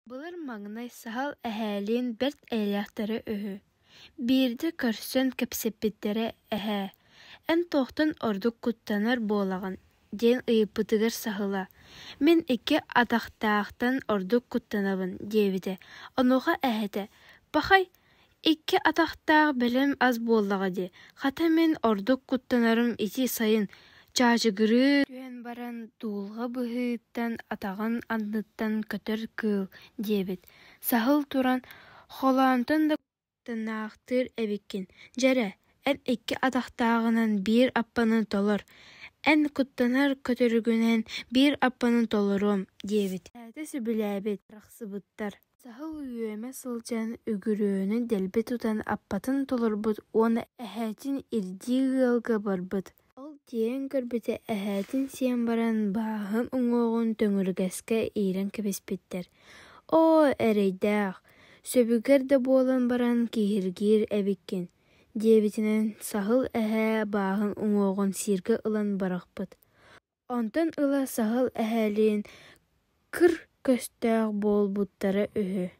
Былыр маңнай сахал әһәлин берт әйләхтары өһү. Бирди көрсөн кепсеппиттере әһә. Эн тоқтын ордук куттанар болаган. Ден ыйыппытыгар сахыла. Мен икки атақтаақтан ордук куттанабын, дебите. Онуға әһәте. Пахай, икки атақтаақ білім аз боллаға де. Хата мен ордук куттанарым ити сайын. Чаачыгыры түйен баран туулға бұхыттан атаған андыттан көтөр кыл, дебит. Сахыл туран холаантын да куттанаақтыр әбеккен. Жәрі, ән икки атақтағынан бір аппанын толыр. Ән куттанар көтөргүнен бір аппанын толырым, дебит. Әтесі біләбет, рақсыбыттар. Сахыл үйеме сылжан үгірөөнү дәлбе тутан аппатын толырбыт, оны әхәтин ирди ғылға барбыт. Ол тиен көрбіте әхәтин сиен баран бағын ұңоғын төңіргәске ирен кебеспеттер. О, әрейдәқ, сөбігер де болан баран кихиргир әбеккен. Дебитинен сахыл әхә бағын ұңоғын сирге ылан барақпыт. Онтан ыла сахыл әхәлин кыр көстәқ бол бұттары үхі.